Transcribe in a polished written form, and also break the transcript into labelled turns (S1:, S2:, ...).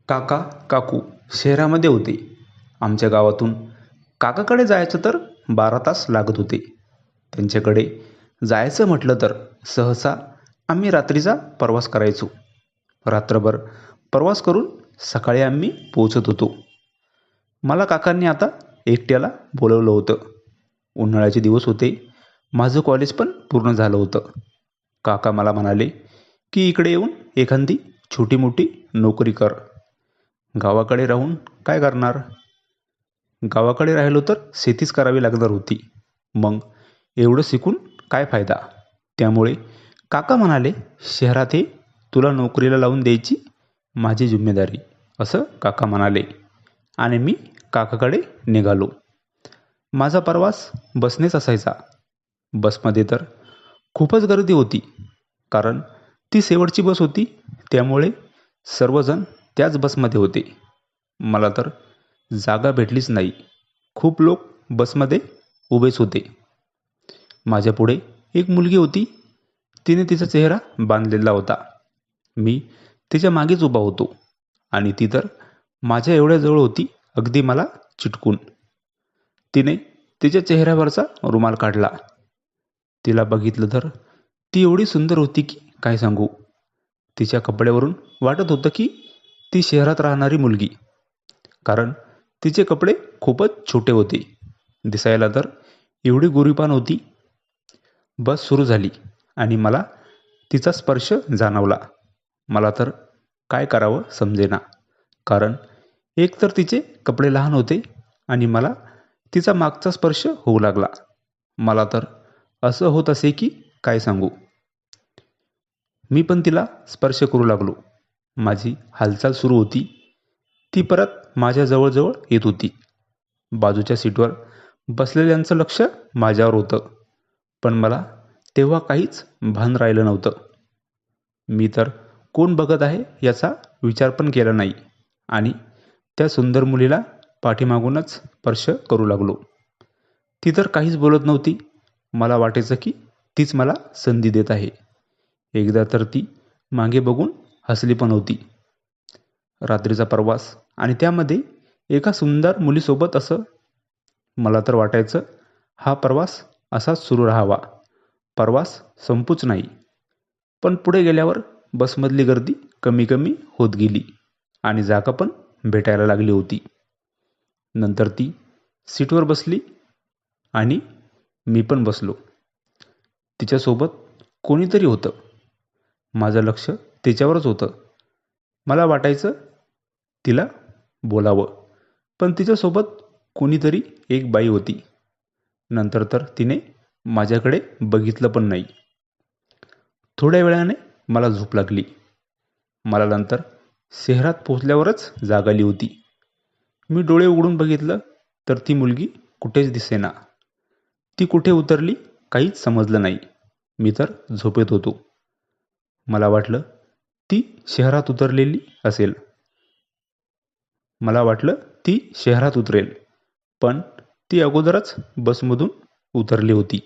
S1: काका काकू शहरामध्ये होते. आमच्या गावातून काकाकडे जायचं तर 12 तास लागत होते. त्यांच्याकडे जायचं म्हटलं तर सहसा आम्ही रात्रीचा प्रवास करायचो. रात्रभर प्रवास करून सकाळी आम्ही पोहोचत होतो. मला काकांनी आता एकट्याला बोलवलं होतं. उन्हाळ्याचे दिवस होते. माझं कॉलेज पण पूर्ण झालं होतं. काका मला म्हणाले की इकडे येऊन एखादी छोटी मोठी नोकरी कर. गावाकडे राहून काय करणार? गावाकडे राहिलो तर शेतीच करावी लागणार होती. मग एवढं शिकून काय फायदा? त्यामुळे काका म्हणाले, शहरात ये, तुला नोकरीला लावून द्यायची माझी जिम्मेदारी, असं काका म्हणाले. आणि मी काकाकडे निघालो. माझा प्रवास बसनेच असायचा. बसमध्ये तर खूपच गर्दी होती, कारण ती शेवटची बस होती. त्यामुळे सर्वजण त्याच बसमध्ये होते. मला तर जागा भेटलीच नाही. खूप लोक बसमध्ये उभेच होते. माझ्या पुढे एक मुलगी होती. तिने तिचा चेहरा बांधलेला होता. मी तिच्या मागेच उभा होतो आणि ती तर माझ्या एवढ्या जवळ होती, अगदी मला चिटकून. तिने तिच्या चेहऱ्यावरचा रुमाल काढला. तिला बघितलं तर ती एवढी सुंदर होती की काय सांगू. तिच्या कपड्यावरून वाटत होतं की ती शहरात राहणारी मुलगी, कारण तिचे कपडे खूपच छोटे होते. दिसायला तर एवढी गोरीपान होती. बस सुरू झाली आणि मला तिचा स्पर्श जाणवला. मला तर काय करावं समजेना, कारण एक तर तिचे कपडे लहान होते आणि मला तिचा मागचा स्पर्श होऊ लागला. मला तर असं होत असे की काय सांगू. मी पण तिला स्पर्श करू लागलो. माझी हालचाल सुरू होती. ती परत माझ्या जवळजवळ येत होती. बाजूच्या सीटवर बसलेल्यांचं लक्ष माझ्यावर होतं, पण मला तेव्हा काहीच भान राहिलं नव्हतं. मी तर कोण बघत आहे याचा विचार पण केला नाही आणि त्या सुंदर मुलीला पाठीमागूनच स्पर्श करू लागलो. ती तर काहीच बोलत नव्हती. मला वाटायचं की तीच मला संधी देत आहे. एकदा तर ती मागे बघून हसली पण होती. रात्रीचा प्रवास आणि त्यामध्ये एका सुंदर मुलीसोबत असं. मला तर वाटायचं हा प्रवास असाच सुरू राहावा. प्रवास संपूच नाही. पण पुढे गेल्यावर बसमधली गर्दी कमी कमी होत गेली आणि जागा पण भेटायला लागली होती. नंतर ती सीटवर बसली आणि मी पण बसलो. तिच्यासोबत कोणीतरी होतं. माझं लक्ष तिच्यावरच होतं. मला वाटायचं तिला बोलावं, पण तिच्यासोबत कोणीतरी एक बाई होती. नंतर तर तिने माझ्याकडे बघितलं पण नाही. थोड्या वेळाने मला झोप लागली. मला नंतर शहरात पोचल्यावरच जाग आली होती. मी डोळे उघडून बघितलं तर ती मुलगी कुठेच दिसेना. ती कुठे उतरली काहीच समजलं नाही. मी तर झोपेत होतो. मला वाटलं ती शहरात उतरलेली असेल. मला वाटलं ती शहरात उतरेल, पण ती अगोदरच बसमधून उतरली होती.